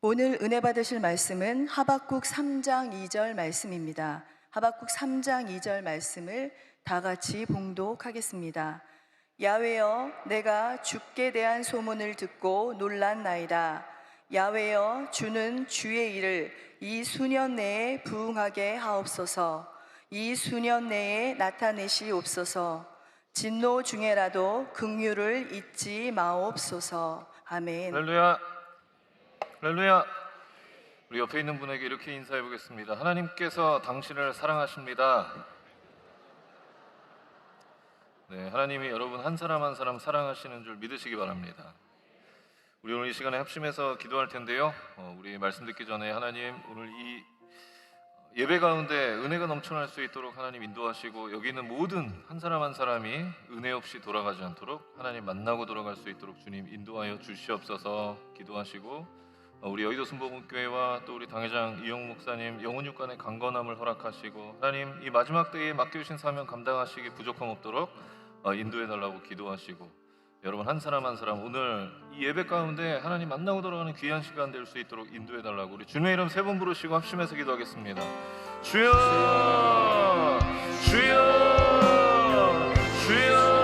오늘 은혜 받으실 말씀은 하박국 3장 2절 말씀입니다. 하박국 3장 2절 말씀을 다 같이 봉독하겠습니다. 야훼여, 내가 주께 대한 소문을 듣고 놀랐나이다. 야훼여, 주는 주의 일을 이 수년 내에 부응하게 하옵소서. 이 수년 내에 나타내시옵소서. 진노 중에라도 긍휼을 잊지 마옵소서. 아멘. 할렐루야. 할렐루야. 우리 옆에 있는 분에게 이렇게 인사해 보겠습니다. 하나님께서 당신을 사랑하십니다. 네, 하나님이 여러분 한 사람 한 사람 사랑하시는 줄 믿으시기 바랍니다. 우리 오늘 이 시간에 합심해서 기도할 텐데요. 우리 말씀 듣기 전에 하나님 오늘 이 예배 가운데 은혜가 넘쳐날 수 있도록 하나님 인도하시고, 여기 있는 모든 한 사람 한 사람이 은혜 없이 돌아가지 않도록 하나님 만나고 돌아갈 수 있도록 주님 인도하여 주시옵소서 기도하시고, 우리 여의도 순복음교회와 또 우리 당회장 이용 목사님 영혼 육간의 강건함을 허락하시고, 하나님 이 마지막 때에 맡겨주신 사명 감당하시기 부족함 없도록 인도해달라고 기도하시고, 여러분 한 사람 한 사람 오늘 이 예배 가운데 하나님 만나고 돌아가는 귀한 시간 될 수 있도록 인도해달라고 우리 주님의 이름 세 번 부르시고 합심해서 기도하겠습니다. 주여, 주여, 주여.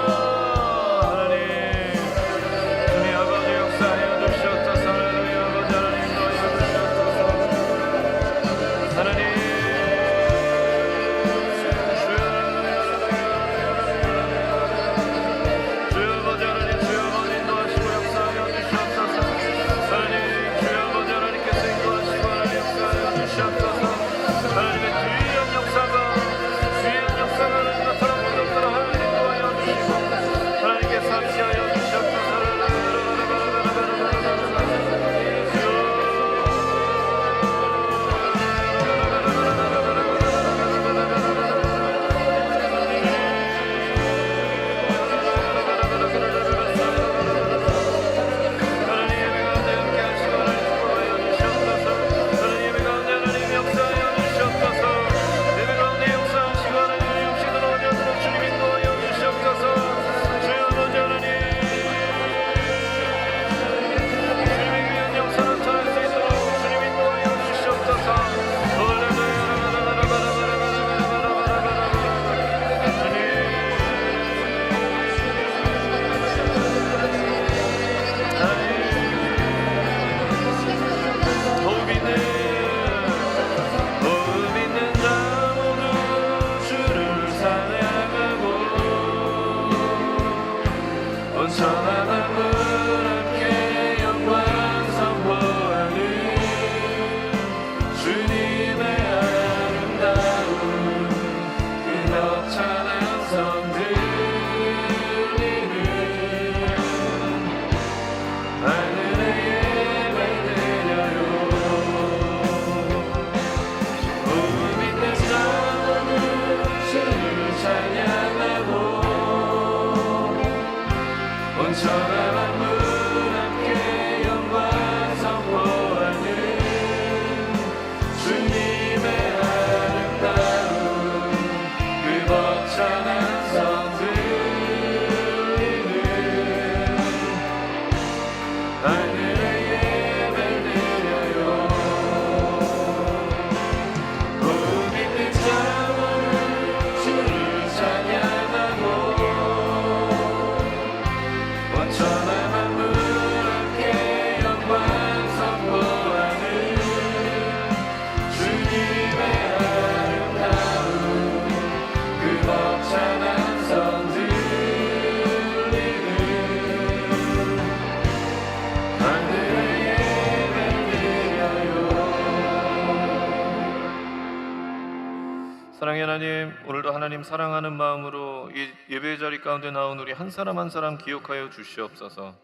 사랑의 하나님, 오늘도 하나님 사랑하는 마음으로 이 예배 자리 가운데 나온 우리 한 사람 한 사람 기억하여 주시옵소서.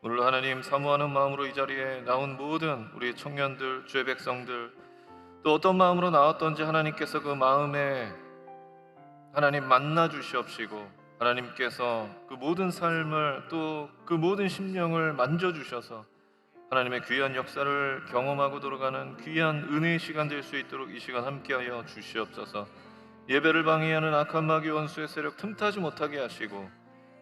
오늘도 하나님 사모하는 마음으로 이 자리에 나온 모든 우리 청년들, 주의 백성들, 또 어떤 마음으로 나왔던지 하나님께서 그 마음에 하나님 만나 주시옵시고, 하나님께서 그 모든 삶을 또 그 모든 심령을 만져주셔서 하나님의 귀한 역사를 경험하고 돌아가는 귀한 은혜의 시간 될 수 있도록 이 시간 함께하여 주시옵소서. 예배를 방해하는 악한 마귀 원수의 세력 틈타지 못하게 하시고,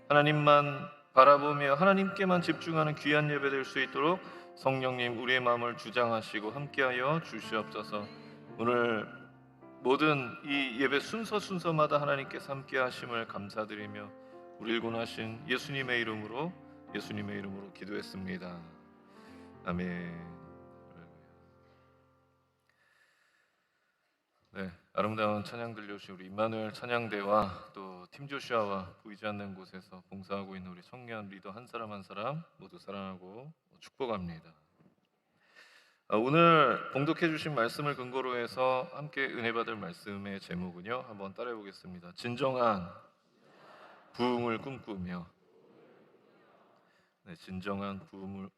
하나님만 바라보며 하나님께만 집중하는 귀한 예배 될 수 있도록 성령님 우리의 마음을 주장하시고 함께하여 주시옵소서. 오늘 모든 이 예배 순서마다 하나님께서 함께하심을 감사드리며 우리를 구원하신 예수님의 이름으로 기도했습니다. 아멘. 네, 아름다운 찬양 들려주신 우리 임마누엘 찬양대와 또 팀조슈아와 보이지 않는 곳에서 봉사하고 있는 우리 청년 리더 한 사람 한 사람 모두 사랑하고 축복합니다. 오늘 봉독해 주신 말씀을 근거로 해서 함께 은혜 받을 말씀의 제목은요, 한번 따라해 보겠습니다. 진정한 부흥을 꿈꾸며. 네, 진정한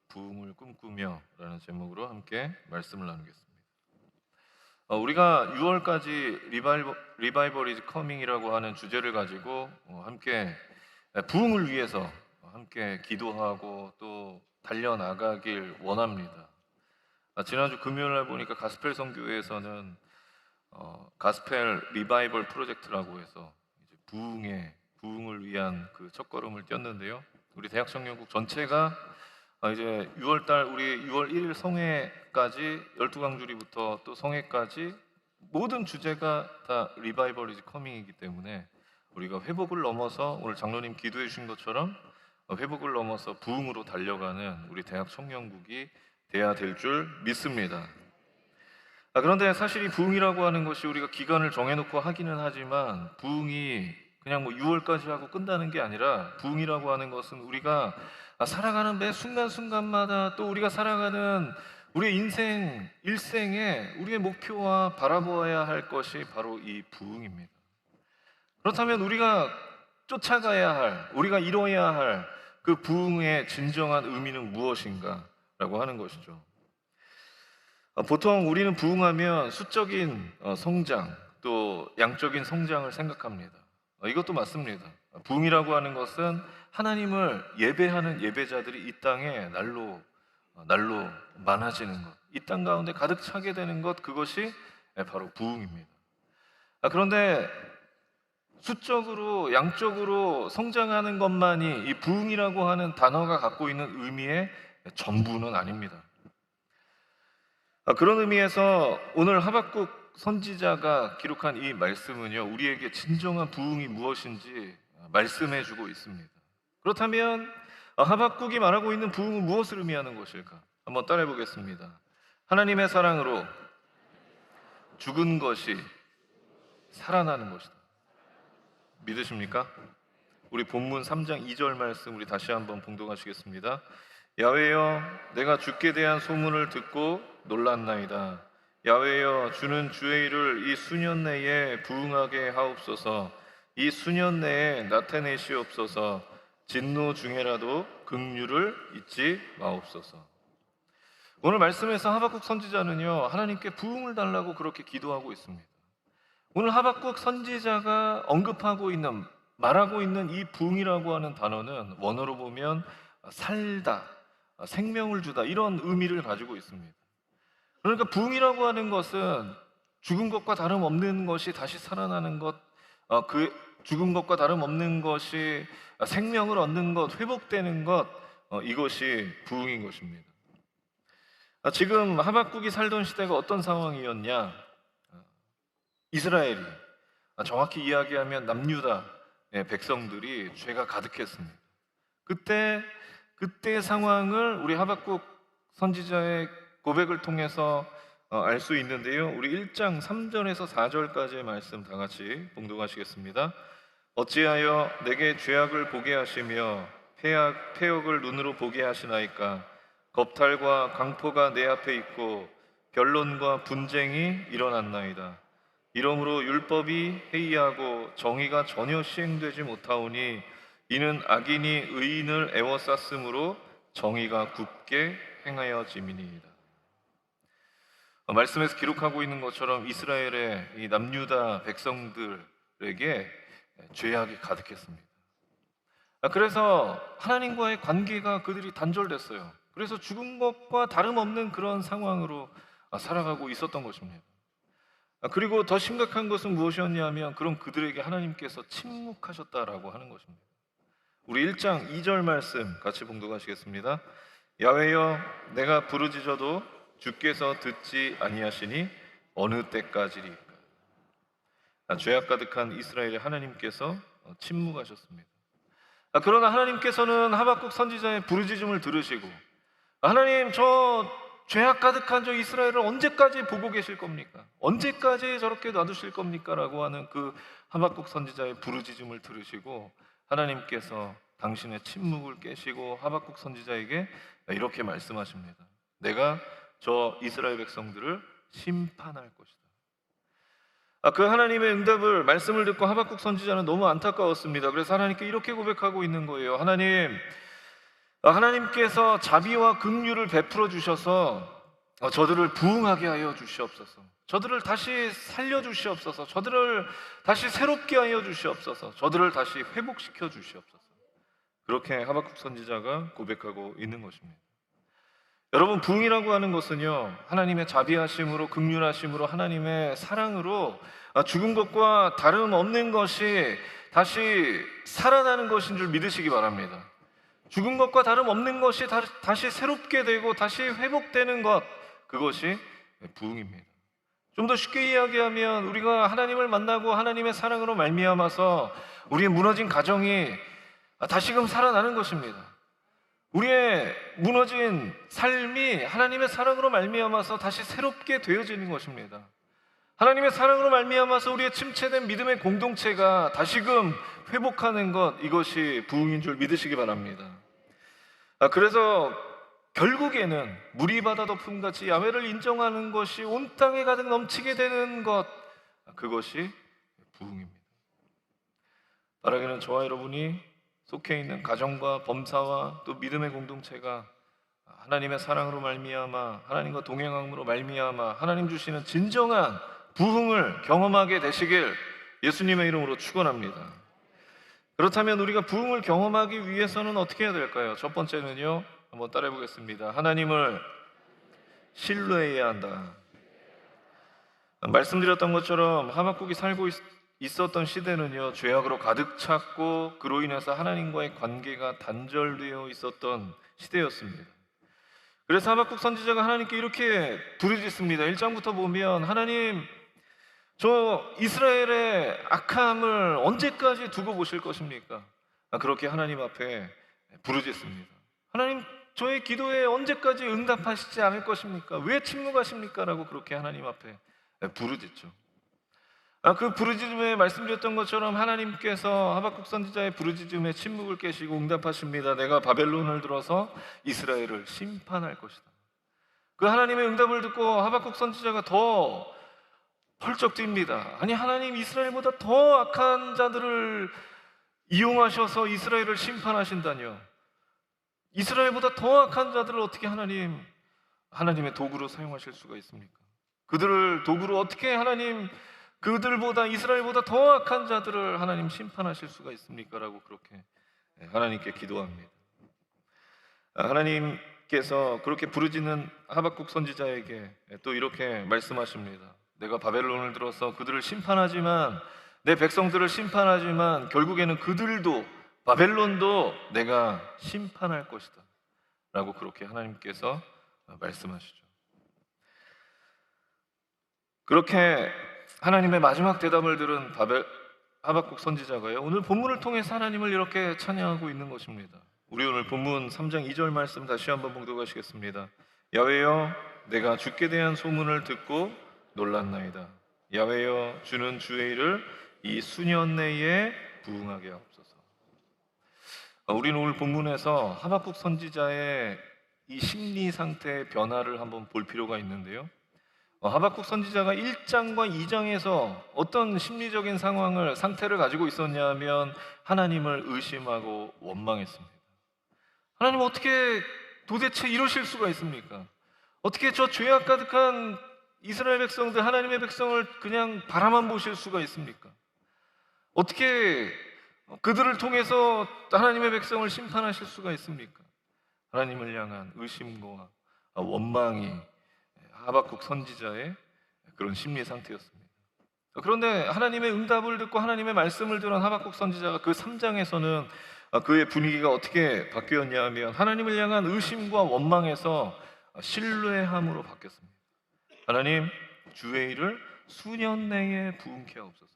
부흥을 꿈꾸며 라는 제목으로 함께 말씀을 나누겠습니다. 우리가 6월까지 리바이벌 이즈 커밍이라고 하는 주제를 가지고 함께 부흥을 위해서 함께 기도하고 또 달려나가길 원합니다. 지난주 금요일 날 보니까 가스펠 선교회에서는 가스펠 리바이벌 프로젝트라고 해서 이제 부흥을 위한 그 첫걸음을 띄었는데요. 우리 대학 청년국 전체가 이제 6월달 우리 6월 1일 성회까지 12강주리부터 또 성회까지 모든 주제가 다 리바이벌 이즈 커밍이기 때문에 우리가 회복을 넘어서 오늘 장로님 기도해 주신 것처럼 회복을 넘어서 부흥으로 달려가는 우리 대학 청년국이 돼야 될 줄 믿습니다. 그런데 사실 이 부흥이라고 하는 것이 우리가 기간을 정해놓고 하기는 하지만 부흥이 그냥 6월까지 하고 끝나는 게 아니라 부흥이라고 하는 것은 우리가 살아가는 매 순간순간마다 또 우리가 살아가는 우리의 일생에 우리의 목표와 바라보아야 할 것이 바로 이 부흥입니다. 그렇다면 우리가 쫓아가야 할, 우리가 이뤄야 할 그 부흥의 진정한 의미는 무엇인가? 라고 하는 것이죠. 보통 우리는 부흥하면 수적인 성장, 또 양적인 성장을 생각합니다. 이것도 맞습니다. 부흥이라고 하는 것은 하나님을 예배하는 예배자들이 이 땅에 날로 많아지는 것, 이 땅 가운데 가득 차게 되는 것, 그것이 바로 부흥입니다. 그런데 수적으로 양적으로 성장하는 것만이 이 부흥이라고 하는 단어가 갖고 있는 의미의 전부는 아닙니다. 그런 의미에서 오늘 하박국 선지자가 기록한 이 말씀은요, 우리에게 진정한 부흥이 무엇인지 말씀해 주고 있습니다. 그렇다면 하박국이 말하고 있는 부흥은 무엇을 의미하는 것일까? 한번 따라해 보겠습니다. 하나님의 사랑으로 죽은 것이 살아나는 것이다. 믿으십니까? 우리 본문 3장 2절 말씀 우리 다시 한번 봉독하시겠습니다. 야훼여, 내가 주께 대한 소문을 듣고 놀랐나이다. 야훼여, 주는 주의 일을 이 수년 내에 부응하게 하옵소서. 이 수년 내에 나타내시옵소서. 진노 중에라도 긍휼을 잊지 마옵소서. 오늘 말씀에서 하박국 선지자는요, 하나님께 부응을 달라고 그렇게 기도하고 있습니다. 오늘 하박국 선지자가 말하고 있는 이 부응이라고 하는 단어는 원어로 보면 살다, 생명을 주다, 이런 의미를 가지고 있습니다. 그러니까 부흥이라고 하는 것은 죽은 것과 다름없는 것이 다시 살아나는 것, 그 죽은 것과 다름없는 것이 생명을 얻는 것, 회복되는 것, 이것이 부흥인 것입니다. 지금 하박국이 살던 시대가 어떤 상황이었냐? 이스라엘이, 정확히 이야기하면 남유다 백성들이 죄가 가득했습니다. 그때 상황을 우리 하박국 선지자의 고백을 통해서 알 수 있는데요. 우리 1장 3절에서 4절까지의 말씀 다 같이 봉독하시겠습니다. 어찌하여 내게 죄악을 보게 하시며 폐역을 눈으로 보게 하시나이까? 겁탈과 강포가 내 앞에 있고 변론과 분쟁이 일어났나이다. 이러므로 율법이 해이하고 정의가 전혀 시행되지 못하오니 이는 악인이 의인을 애워쌌으므로 정의가 굽게 행하여짐이니이다. 말씀에서 기록하고 있는 것처럼 이스라엘의 이 남유다 백성들에게 죄악이 가득했습니다. 그래서 하나님과의 관계가 그들이 단절됐어요. 그래서 죽은 것과 다름없는 그런 상황으로 살아가고 있었던 것입니다. 그리고 더 심각한 것은 무엇이었냐면 그런 그들에게 하나님께서 침묵하셨다라고 하는 것입니다. 우리 1장 2절 말씀 같이 봉독하시겠습니다. 야훼여 내가 부르짖어도 주께서 듣지 아니하시니 어느 때까지리까. 죄악 가득한 이스라엘의 하나님께서 침묵하셨습니다. 그러나 하나님께서는 하박국 선지자의 부르짖음을 들으시고, 하나님, 저 죄악 가득한 저 이스라엘을 언제까지 보고 계실 겁니까? 언제까지 저렇게 놔두실 겁니까? 라고 하는 그 하박국 선지자의 부르짖음을 들으시고, 하나님께서 당신의 침묵을 깨시고 하박국 선지자에게 이렇게 말씀하십니다. 내가 저 이스라엘 백성들을 심판할 것이다. 그 하나님의 응답을, 말씀을 듣고 하박국 선지자는 너무 안타까웠습니다. 그래서 하나님께 이렇게 고백하고 있는 거예요. 하나님께서 자비와 긍휼을 베풀어 주셔서 저들을 부흥하게 하여 주시옵소서. 저들을 다시 살려 주시옵소서. 저들을 다시 새롭게 하여 주시옵소서. 저들을 다시 회복시켜 주시옵소서. 그렇게 하박국 선지자가 고백하고 있는 것입니다. 여러분, 부흥이라고 하는 것은요, 하나님의 자비하심으로, 긍휼하심으로, 하나님의 사랑으로 죽은 것과 다름없는 것이 다시 살아나는 것인 줄 믿으시기 바랍니다. 죽은 것과 다름없는 것이 다시 새롭게 되고 다시 회복되는 것, 그것이 부흥입니다. 좀 더 쉽게 이야기하면 우리가 하나님을 만나고 하나님의 사랑으로 말미암아서 우리의 무너진 가정이 다시금 살아나는 것입니다. 우리의 무너진 삶이 하나님의 사랑으로 말미암아서 다시 새롭게 되어지는 것입니다. 하나님의 사랑으로 말미암아서 우리의 침체된 믿음의 공동체가 다시금 회복하는 것, 이것이 부흥인 줄 믿으시기 바랍니다. 그래서 결국에는 물이 바다 덮음같이 야훼를 인정하는 것이 온 땅에 가득 넘치게 되는 것, 그것이 부흥입니다. 바라기는 저와 여러분이 속해 있는 가정과 범사와 또 믿음의 공동체가 하나님의 사랑으로 말미암아, 하나님과 동행함으로 말미암아 하나님 주시는 진정한 부흥을 경험하게 되시길 예수님의 이름으로 축원합니다. 그렇다면 우리가 부흥을 경험하기 위해서는 어떻게 해야 될까요? 첫 번째는요, 한번 따라해 보겠습니다. 하나님을 신뢰해야 한다. 말씀드렸던 것처럼 하박국이 살고 있었던 시대는요, 죄악으로 가득 찼고 그로 인해서 하나님과의 관계가 단절되어 있었던 시대였습니다. 그래서 하박국 선지자가 하나님께 이렇게 부르짖습니다. 1장부터 보면, 하나님, 저 이스라엘의 악함을 언제까지 두고 보실 것입니까? 그렇게 하나님 앞에 부르짖습니다. 하나님, 저의 기도에 언제까지 응답하시지 않을 것입니까? 왜 침묵하십니까? 라고 그렇게 하나님 앞에 부르짖죠. 그 부르짖음에 말씀드렸던 것처럼 하나님께서 하박국 선지자의 부르짖음에 침묵을 깨시고 응답하십니다. 내가 바벨론을 들어서 이스라엘을 심판할 것이다. 그 하나님의 응답을 듣고 하박국 선지자가 더 펄쩍 뜁니다. 아니, 하나님, 이스라엘보다 더 악한 자들을 이용하셔서 이스라엘을 심판하신다뇨. 이스라엘보다 더 악한 자들을 어떻게 하나님의 도구로 사용하실 수가 있습니까? 그들을 도구로 어떻게 그들보다, 이스라엘보다 더 악한 자들을 하나님 심판하실 수가 있습니까? 라고 그렇게 하나님께 기도합니다. 하나님께서 그렇게 부르짖는 하박국 선지자에게 또 이렇게 말씀하십니다. 내가 바벨론을 들어서 그들을 심판하지만, 내 백성들을 심판하지만 결국에는 그들도, 바벨론도 내가 심판할 것이다 라고 그렇게 하나님께서 말씀하시죠. 그렇게 하나님의 마지막 대답을 들은 하박국 선지자가요, 오늘 본문을 통해서 하나님을 이렇게 찬양하고 있는 것입니다. 우리 오늘 본문 3장 2절 말씀 다시 한번 봉독하시겠습니다. 야훼여 내가 주께 대한 소문을 듣고 놀랐나이다. 야훼여 주는 주의 일을 이 수년 내에 부응하게 하옵소서. 우리는 오늘 본문에서 하박국 선지자의 이 심리 상태의 변화를 한번 볼 필요가 있는데요, 하박국 선지자가 1장과 2장에서 어떤 심리적인 상태를 가지고 있었냐 하면 하나님을 의심하고 원망했습니다. 하나님, 어떻게 도대체 이러실 수가 있습니까? 어떻게 저 죄악 가득한 이스라엘 백성들, 하나님의 백성을 그냥 바라만 보실 수가 있습니까? 어떻게 그들을 통해서 하나님의 백성을 심판하실 수가 있습니까? 하나님을 향한 의심과 원망이 하박국 선지자의 그런 심리 상태였습니다. 그런데 하나님의 응답을 듣고 하나님의 말씀을 들은 하박국 선지자가 그 3장에서는 그의 분위기가 어떻게 바뀌었냐 하면 하나님을 향한 의심과 원망에서 신뢰함으로 바뀌었습니다. 하나님, 주의 일을 수년 내에 부응케 하옵소서.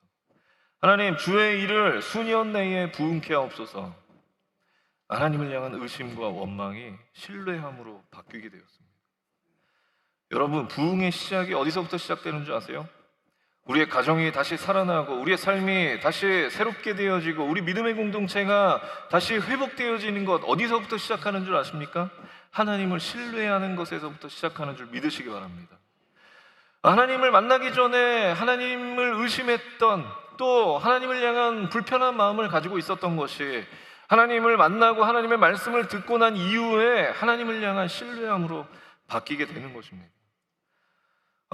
하나님, 주의 일을 수년 내에 부응케 하옵소서. 하나님을 향한 의심과 원망이 신뢰함으로 바뀌게 되었습니다. 여러분, 부흥의 시작이 어디서부터 시작되는 줄 아세요? 우리의 가정이 다시 살아나고 우리의 삶이 다시 새롭게 되어지고 우리 믿음의 공동체가 다시 회복되어지는 것, 어디서부터 시작하는 줄 아십니까? 하나님을 신뢰하는 것에서부터 시작하는 줄 믿으시기 바랍니다. 하나님을 만나기 전에 하나님을 의심했던, 또 하나님을 향한 불편한 마음을 가지고 있었던 것이 하나님을 만나고 하나님의 말씀을 듣고 난 이후에 하나님을 향한 신뢰함으로 바뀌게 되는 것입니다.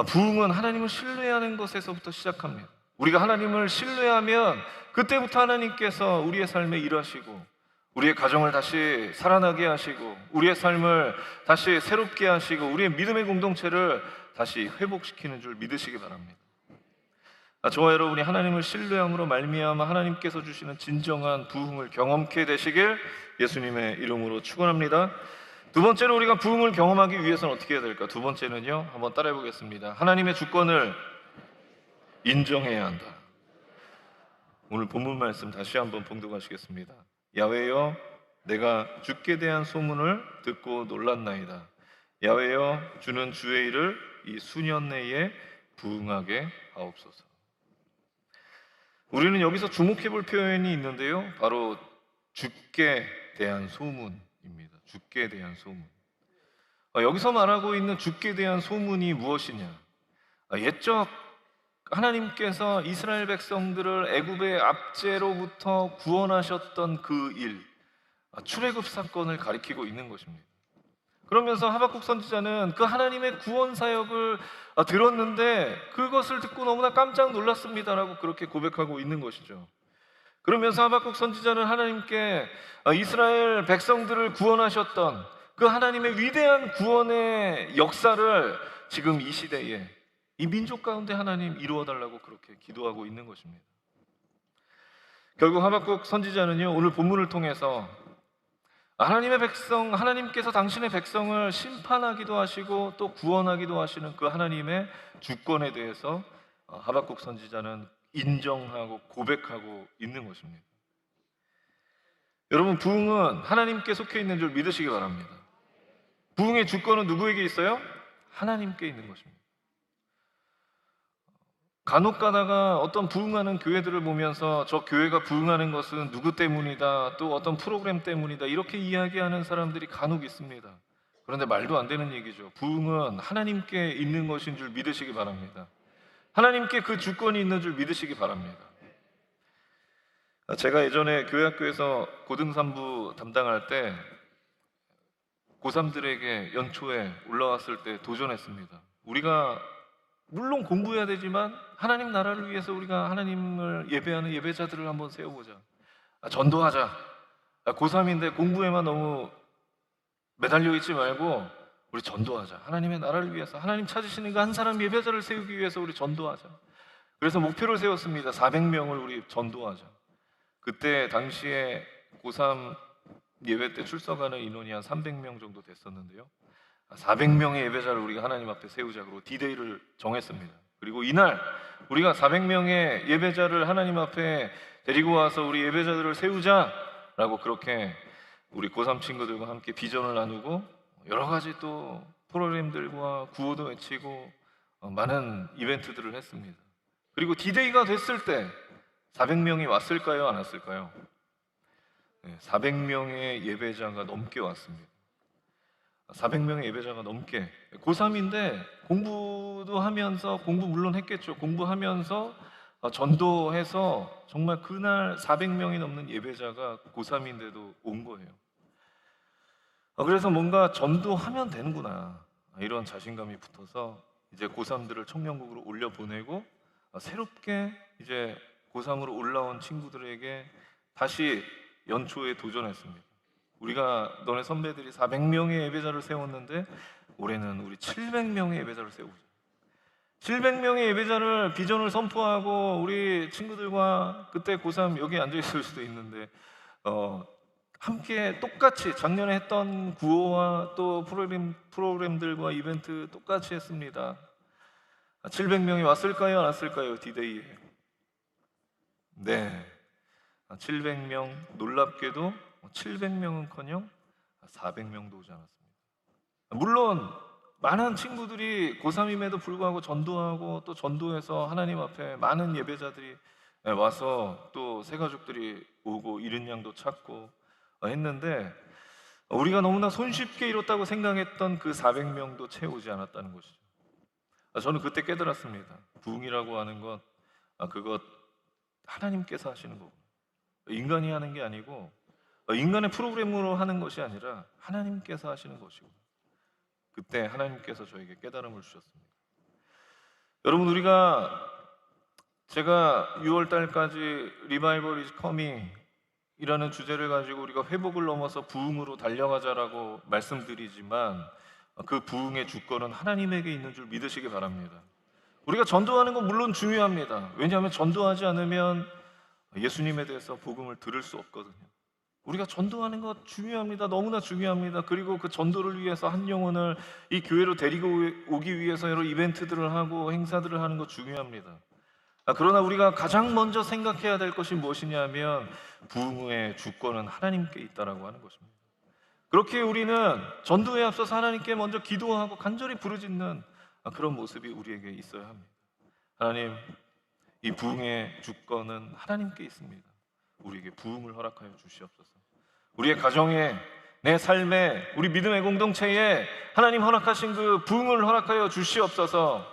부흥은 하나님을 신뢰하는 것에서부터 시작합니다. 우리가 하나님을 신뢰하면 그때부터 하나님께서 우리의 삶에 일하시고 우리의 가정을 다시 살아나게 하시고 우리의 삶을 다시 새롭게 하시고 우리의 믿음의 공동체를 다시 회복시키는 줄 믿으시기 바랍니다. 저와 여러분이 하나님을 신뢰함으로 말미암아 하나님께서 주시는 진정한 부흥을 경험케 되시길 예수님의 이름으로 축원합니다. 두 번째로 우리가 부흥을 경험하기 위해서는 어떻게 해야 될까? 두 번째는요, 한번 따라해 보겠습니다. 하나님의 주권을 인정해야 한다. 오늘 본문 말씀 다시 한번 봉독하시겠습니다. 야훼여, 내가 주께 대한 소문을 듣고 놀랐나이다. 야훼여, 주는 주의 일을 이 수년 내에 부응하게 하옵소서. 우리는 여기서 주목해 볼 표현이 있는데요, 바로 주께 대한 소문입니다. 주께 대한 소문. 여기서 말하고 있는 주께 대한 소문이 무엇이냐? 옛적 하나님께서 이스라엘 백성들을 애굽의 압제로부터 구원하셨던 그 일, 출애굽 사건을 가리키고 있는 것입니다. 그러면서 하박국 선지자는 그 하나님의 구원 사역을 들었는데 그것을 듣고 너무나 깜짝 놀랐습니다라고 그렇게 고백하고 있는 것이죠. 그러면서 하박국 선지자는 하나님께 이스라엘 백성들을 구원하셨던 그 하나님의 위대한 구원의 역사를 지금 이 시대에 이 민족 가운데 하나님 이루어달라고 그렇게 기도하고 있는 것입니다. 결국 하박국 선지자는요, 오늘 본문을 통해서 하나님의 백성, 하나님께서 당신의 백성을 심판하기도 하시고 또 구원하기도 하시는 그 하나님의 주권에 대해서 하박국 선지자는 인정하고 고백하고 있는 것입니다. 여러분, 부흥은 하나님께 속해 있는 줄 믿으시기 바랍니다. 부흥의 주권은 누구에게 있어요? 하나님께 있는 것입니다. 간혹 가다가 어떤 부흥하는 교회들을 보면서 저 교회가 부흥하는 것은 누구 때문이다, 또 어떤 프로그램 때문이다, 이렇게 이야기하는 사람들이 간혹 있습니다. 그런데 말도 안 되는 얘기죠. 부흥은 하나님께 있는 것인 줄 믿으시기 바랍니다. 하나님께 그 주권이 있는 줄 믿으시기 바랍니다. 제가 예전에 교회학교에서 고등산부 담당할 때 고3들에게 연초에 올라왔을 때 도전했습니다. 우리가 물론 공부해야 되지만 하나님 나라를 위해서 우리가 하나님을 예배하는 예배자들을 한번 세워보자. 전도하자. 고3인데 공부에만 너무 매달려 있지 말고 우리 전도하자. 하나님의 나라를 위해서, 하나님 찾으시는 그 한 사람 예배자를 세우기 위해서 우리 전도하자. 그래서 목표를 세웠습니다. 400명을 우리 전도하자. 그때 당시에 고3 예배 때 출석하는 인원이 한 300명 정도 됐었는데요, 400명의 예배자를 우리가 하나님 앞에 세우자. 그리고 디데이를 정했습니다. 그리고 이날 우리가 400명의 예배자를 하나님 앞에 데리고 와서 우리 예배자들을 세우자라고 그렇게 우리 고3 친구들과 함께 비전을 나누고 여러 가지 또 프로그램들과 구호도 외치고 많은 이벤트들을 했습니다. 그리고 디데이가 됐을 때 400명이 왔을까요? 안 왔을까요? 400명의 예배자가 넘게 왔습니다. 400명의 예배자가 넘게, 고3인데 공부도 하면서, 공부 물론 했겠죠. 공부하면서 전도해서 정말 그날 400명이 넘는 예배자가 고3인데도 온 거예요. 그래서 뭔가 전도하면 되는구나, 이런 자신감이 붙어서 이제 고3들을 청년국으로 올려보내고 새롭게 이제 고3으로 올라온 친구들에게 다시 연초에 도전했습니다. 우리가 너네 선배들이 400명의 예배자를 세웠는데 올해는 우리 700명의 예배자를 세우자. 700명의 예배자를 비전을 선포하고 우리 친구들과, 그때 고3 여기 앉아 있을 수도 있는데 함께 똑같이 작년에 했던 구호와 또 프로그램들과 이벤트 똑같이 했습니다. 700명이 왔을까요? 안 왔을까요? 디데이에. 네. 700명, 놀랍게도 700명은커녕 400명도 오지 않았습니다. 물론 많은 친구들이 고3임에도 불구하고 전도하고 또 전도해서 하나님 앞에 많은 예배자들이 와서 또 새가족들이 오고 이른 양도 찾고 했는데, 우리가 너무나 손쉽게 이뤘다고 생각했던 그 400명도 채우지 않았다는 것이죠. 저는 그때 깨달았습니다. 부흥이라고 하는 것, 그것 하나님께서 하시는 거고, 인간이 하는 게 아니고 인간의 프로그램으로 하는 것이 아니라 하나님께서 하시는 것이고, 그때 하나님께서 저에게 깨달음을 주셨습니다. 여러분, 제가 6월 달까지 Revival is coming 이라는 주제를 가지고 우리가 회복을 넘어서 부흥으로 달려가자라고 말씀드리지만, 그 부흥의 주권은 하나님에게 있는 줄 믿으시기 바랍니다. 우리가 전도하는 건 물론 중요합니다. 왜냐하면 전도하지 않으면 예수님에 대해서 복음을 들을 수 없거든요. 우리가 전도하는 것 중요합니다. 너무나 중요합니다. 그리고 그 전도를 위해서 한 영혼을 이 교회로 데리고 오기 위해서 여러 이벤트들을 하고 행사들을 하는 것 중요합니다. 그러나 우리가 가장 먼저 생각해야 될 것이 무엇이냐면, 부흥의 주권은 하나님께 있다라고 하는 것입니다. 그렇게 우리는 전도에 앞서서 하나님께 먼저 기도하고 간절히 부르짖는 그런 모습이 우리에게 있어야 합니다. 하나님, 이 부흥의 주권은 하나님께 있습니다. 우리에게 부흥을 허락하여 주시옵소서. 우리의 가정에, 내 삶에, 우리 믿음의 공동체에 하나님 허락하신 그 부흥을 허락하여 주시옵소서.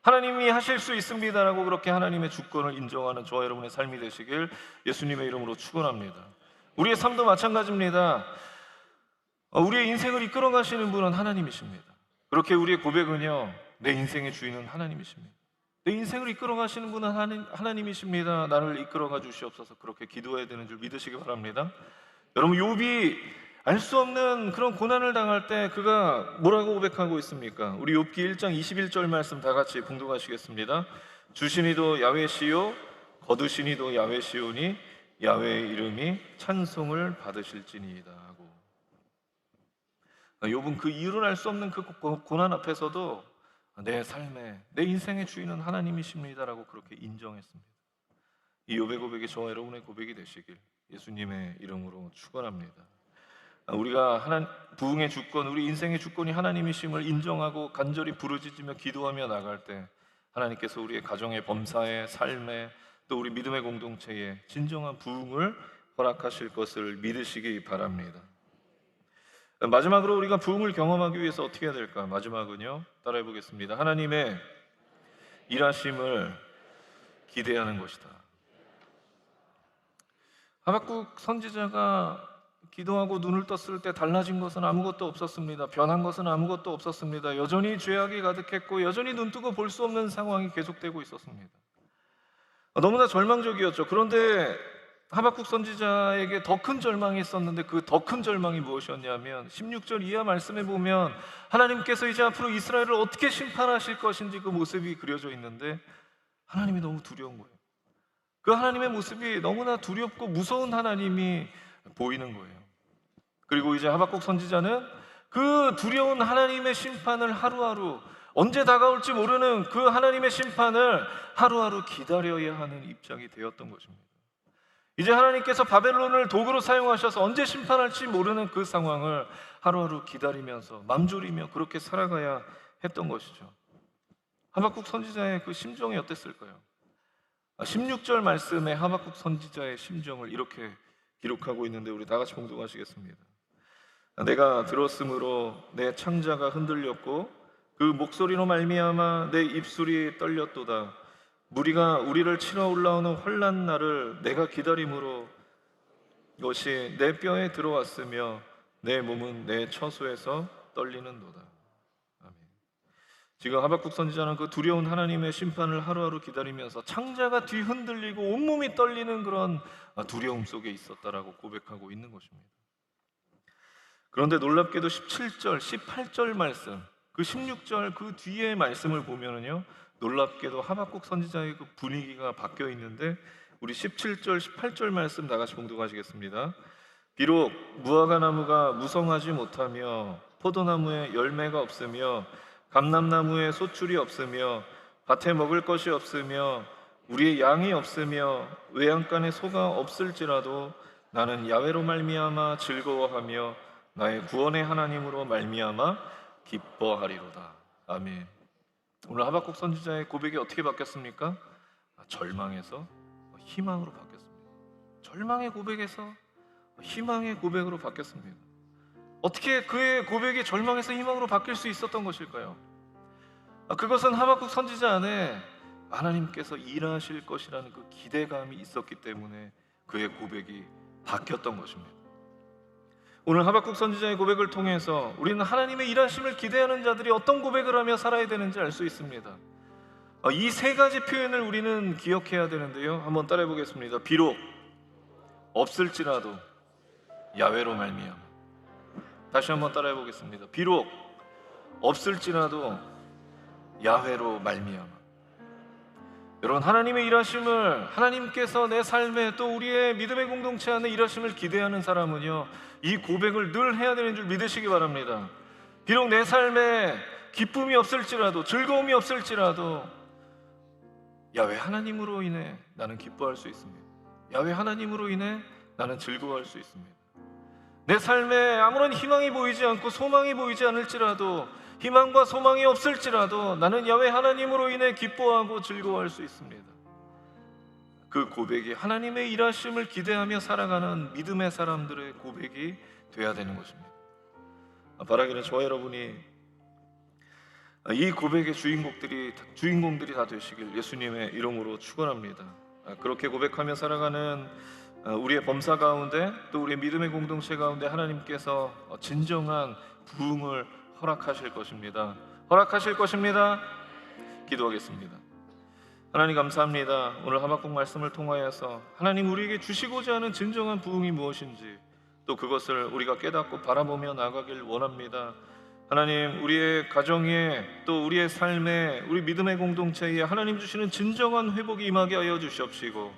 하나님이 하실 수 있습니다라고 그렇게 하나님의 주권을 인정하는 저와 여러분의 삶이 되시길 예수님의 이름으로 축원합니다. 우리의 삶도 마찬가지입니다. 우리의 인생을 이끌어 가시는 분은 하나님이십니다. 그렇게 우리의 고백은요, 내 인생의 주인은 하나님이십니다. 내 인생을 이끌어 가시는 분은 하나님이십니다. 나를 이끌어 가 주시옵소서. 그렇게 기도해야 되는 줄 믿으시기 바랍니다. 여러분, 욥이 알 수 없는 그런 고난을 당할 때 그가 뭐라고 고백하고 있습니까? 우리 욥기 1장 21절 말씀 다 같이 봉독하시겠습니다. 주시니도 야훼시요 거두시니도 야훼시오니 야훼의 이름이 찬송을 받으실지니이다 하고, 욥은 그 이유를 알 수 없는 그 고난 앞에서도 내 삶에, 내 인생의 주인은 하나님이십니다라고 그렇게 인정했습니다. 이 욥의 고백이 저와 여러분의 고백이 되시길 예수님의 이름으로 축원합니다. 우리가 부흥의 주권, 우리 인생의 주권이 하나님이심을 인정하고 간절히 부르짖으며 기도하며 나갈 때 하나님께서 우리의 가정의, 범사의, 삶에, 또 우리 믿음의 공동체에 진정한 부흥을 허락하실 것을 믿으시기 바랍니다. 마지막으로 우리가 부흥을 경험하기 위해서 어떻게 해야 될까? 마지막은요, 따라해 보겠습니다. 하나님의 일하심을 기대하는 것이다. 하박국 선지자가 기도하고 눈을 떴을 때 달라진 것은 아무것도 없었습니다. 변한 것은 아무것도 없었습니다. 여전히 죄악이 가득했고 여전히 눈뜨고 볼 수 없는 상황이 계속되고 있었습니다. 너무나 절망적이었죠. 그런데 하박국 선지자에게 더 큰 절망이 있었는데, 그 더 큰 절망이 무엇이었냐면 16절 이하 말씀에 보면 하나님께서 이제 앞으로 이스라엘을 어떻게 심판하실 것인지 그 모습이 그려져 있는데, 하나님이 너무 두려운 거예요. 그 하나님의 모습이 너무나 두렵고 무서운 하나님이 보이는 거예요. 그리고 이제 하박국 선지자는 그 두려운 하나님의 심판을 하루하루, 언제 다가올지 모르는 그 하나님의 심판을 하루하루 기다려야 하는 입장이 되었던 것입니다. 이제 하나님께서 바벨론을 도구로 사용하셔서 언제 심판할지 모르는 그 상황을 하루하루 기다리면서 맘졸이며 그렇게 살아가야 했던 것이죠. 하박국 선지자의 그 심정이 어땠을까요? 16절 말씀에 하박국 선지자의 심정을 이렇게 기록하고 있는데, 우리 다 같이 봉독하시겠습니다. 내가 들었으므로 내 창자가 흔들렸고 그 목소리로 말미암아 내 입술이 떨렸도다. 무리가 우리를 치러 올라오는 환난 날을 내가 기다림으로 이것이 내 뼈에 들어왔으며 내 몸은 내 처소에서 떨리는도다. 아멘. 지금 하박국 선지자는 그 두려운 하나님의 심판을 하루하루 기다리면서 창자가 뒤흔들리고 온몸이 떨리는 그런 두려움 속에 있었다라고 고백하고 있는 것입니다. 그런데 놀랍게도 17절, 18절 말씀, 그 16절 그 뒤에 말씀을 보면은요, 놀랍게도 하박국 선지자의 그 분위기가 바뀌어 있는데, 우리 17절, 18절 말씀 다 같이 봉독하시겠습니다. 비록 무화과 나무가 무성하지 못하며 포도나무에 열매가 없으며 감람나무에 소출이 없으며 밭에 먹을 것이 없으며 우리의 양이 없으며 외양간에 소가 없을지라도 나는 야훼로 말미암아 즐거워하며 나의 구원의 하나님으로 말미암아 기뻐하리로다. 아멘. 오늘 하박국 선지자의 고백이 어떻게 바뀌었습니까? 절망에서 희망으로 바뀌었습니다. 절망의 고백에서 희망의 고백으로 바뀌었습니다. 어떻게 그의 고백이 절망에서 희망으로 바뀔 수 있었던 것일까요? 그것은 하박국 선지자 안에 하나님께서 일하실 것이라는 그 기대감이 있었기 때문에 그의 고백이 바뀌었던 것입니다. 오늘 하박국 선지자의 고백을 통해서 우리는 하나님의 일하심을 기대하는 자들이 어떤 고백을 하며 살아야 되는지 알 수 있습니다. 이 세 가지 표현을 우리는 기억해야 되는데요. 한번 따라해 보겠습니다. 비록 없을지라도 야훼로 말미암아. 다시 한번 따라해 보겠습니다. 비록 없을지라도 야훼로 말미암아. 여러분, 하나님의 일하심을, 하나님께서 내 삶에 또 우리의 믿음의 공동체 안에 일하심을 기대하는 사람은요, 이 고백을 늘 해야 되는 줄 믿으시기 바랍니다. 비록 내 삶에 기쁨이 없을지라도, 즐거움이 없을지라도 야훼 하나님으로 인해 나는 기뻐할 수 있습니다. 야훼 하나님으로 인해 나는 즐거워할 수 있습니다. 내 삶에 아무런 희망이 보이지 않고 소망이 보이지 않을지라도, 희망과 소망이 없을지라도 나는 야훼 하나님으로 인해 기뻐하고 즐거워할 수 있습니다. 그 고백이 하나님의 일하심을 기대하며 살아가는 믿음의 사람들의 고백이 돼야 되는 것입니다. 바라기는 저와 여러분이 이 고백의 주인공들이 다 되시길 예수님의 이름으로 축원합니다. 그렇게 고백하며 살아가는 우리의 범사 가운데 또 우리의 믿음의 공동체 가운데 하나님께서 진정한 부흥을 허락하실 것입니다. 허락하실 것입니다. 기도하겠습니다. 하나님 감사합니다. 오늘 하박국 말씀을 통하여서 하나님 우리에게 주시고자 하는 진정한 부흥이 무엇인지 또 그것을 우리가 깨닫고 바라보며 나가길 원합니다. 하나님, 우리의 가정에 또 우리의 삶에 우리 믿음의 공동체에 하나님 주시는 진정한 회복이 임하게 하여 주시옵시고,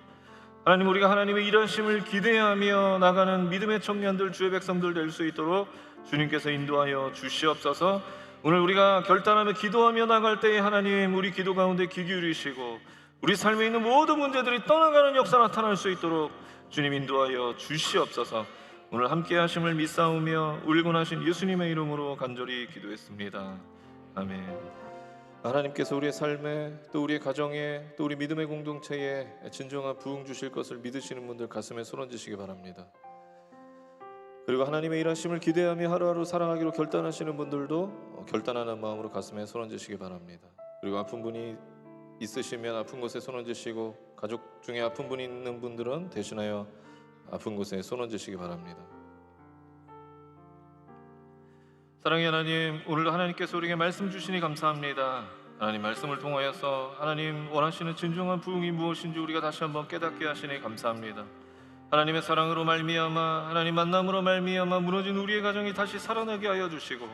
하나님 우리가 하나님의 일하심을 기대하며 나가는 믿음의 청년들, 주의 백성들 될 수 있도록 주님께서 인도하여 주시옵소서. 오늘 우리가 결단하며 기도하며 나갈 때에 하나님 우리 기도 가운데 귀 기울이시고 우리 삶에 있는 모든 문제들이 떠나가는 역사 나타날 수 있도록 주님 인도하여 주시옵소서. 오늘 함께 하심을 믿사오며 울고 나신 예수님의 이름으로 간절히 기도했습니다. 아멘. 하나님께서 우리의 삶에 또 우리의 가정에 또 우리 믿음의 공동체에 진정한 부흥 주실 것을 믿으시는 분들 가슴에 손 얹으시기 바랍니다. 그리고 하나님의 일하심을 기대하며 하루하루 살아가기로 결단하시는 분들도 결단하는 마음으로 가슴에 손 얹으시기 바랍니다. 그리고 아픈 분이 있으시면 아픈 곳에 손 얹으시고, 가족 중에 아픈 분이 있는 분들은 대신하여 아픈 곳에 손 얹으시기 바랍니다. 사랑의 하나님, 오늘도 하나님께서 우리에게 말씀 주시니 감사합니다. 하나님 말씀을 통하여서 하나님 원하시는 진정한 부흥이 무엇인지 우리가 다시 한번 깨닫게 하시니 감사합니다. 하나님의 사랑으로 말미암아, 하나님 만남으로 말미암아 무너진 우리의 가정이 다시 살아나게 하여 주시고,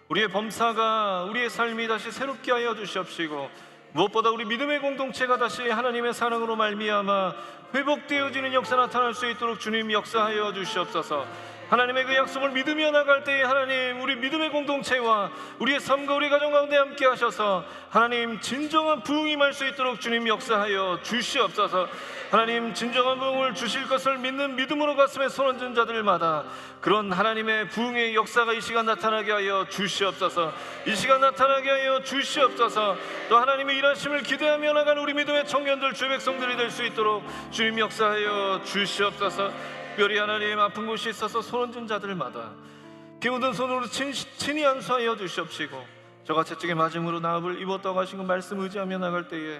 우리의 범사가, 우리의 삶이 다시 새롭게 하여 주시옵시고, 무엇보다 우리 믿음의 공동체가 다시 하나님의 사랑으로 말미암아 회복되어지는 역사 나타날 수 있도록 주님 역사하여 주시옵소서. 하나님의 그 약속을 믿으며 나갈 때에 하나님 우리 믿음의 공동체와 우리의 삶과 우리 가정 가운데 함께 하셔서 하나님 진정한 부흥이 임할 수 있도록 주님 역사하여 주시옵소서. 하나님 진정한 부흥을 주실 것을 믿는 믿음으로 가슴에 손 얹은 자들마다 그런 하나님의 부흥의 역사가 이 시간 나타나게 하여 주시옵소서. 이 시간 나타나게 하여 주시옵소서. 또 하나님의 일하심을 기대하며 나가는 우리 믿음의 청년들, 주의 백성들이 될 수 있도록 주님 역사하여 주시옵소서. 특별히 하나님 아픈 곳이 있어서 손 얹은 자들마다 피 묻은 손으로 친히 안수하여 주시옵시고, 저가 채찍에 맞음으로 나음을 입었다고 하신 그 말씀 의지하며 나갈 때에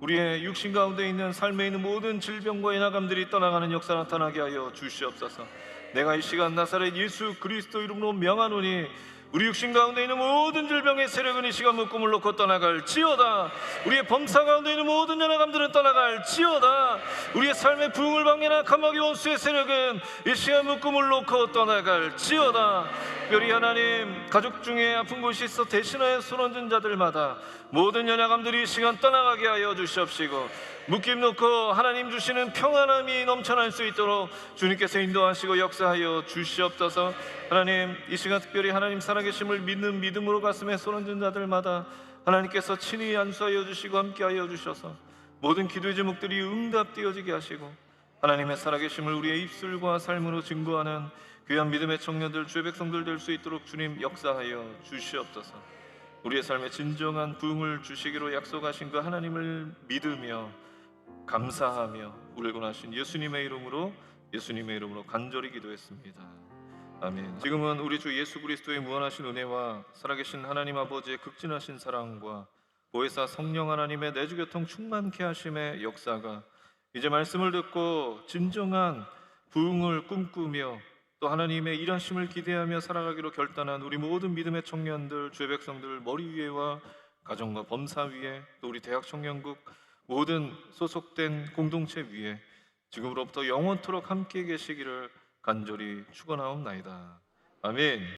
우리의 육신 가운데 있는 삶에 있는 모든 질병과 연약함들이 떠나가는 역사 나타나게 하여 주시옵소서. 내가 이 시간 나사렛 예수 그리스도 이름으로 명하노니 우리 육신 가운데 있는 모든 질병의 세력은 이 시간 묶음을 놓고 떠나갈지어다. 우리의 범사 가운데 있는 모든 연약함들은 떠나갈지어다. 우리의 삶의 부흥을 방해하는 감마귀 원수의 세력은 이 시간 묶음을 놓고 떠나갈지어다. 특별히 하나님 가족 중에 아픈 곳이 있어 대신하여 손 얹은 자들마다 모든 연약함들이 이 시간 떠나가게 하여 주시옵시고, 묶임 놓고 하나님 주시는 평안함이 넘쳐날 수 있도록 주님께서 인도하시고 역사하여 주시옵소서. 하나님, 이 시간 특별히 하나님 살아계심을 믿는 믿음으로 가슴에 쏟아진 자들마다 하나님께서 친히 안수하여 주시고 함께하여 주셔서 모든 기도의 제목들이 응답되어지게 하시고, 하나님의 살아계심을 우리의 입술과 삶으로 증거하는 귀한 믿음의 청년들, 주의 백성들 될 수 있도록 주님 역사하여 주시옵소서. 우리의 삶에 진정한 부흥을 주시기로 약속하신 그 하나님을 믿으며 감사하며 우리를 권하신 예수님의 이름으로 간절히 기도했습니다. 아멘. 지금은 우리 주 예수 그리스도의 무한하신 은혜와 살아계신 하나님 아버지의 극진하신 사랑과 보혜사 성령 하나님의 내주교통 충만케 하심의 역사가 이제 말씀을 듣고 진정한 부흥을 꿈꾸며 또 하나님의 일하심을 기대하며 살아가기로 결단한 우리 모든 믿음의 청년들, 주의 백성들 머리 위에와 가정과 범사 위에, 또 우리 대학 청년국 모든 소속된 공동체 위에 지금으로부터 영원토록 함께 계시기를 간절히 축원하옵나이다. 아멘.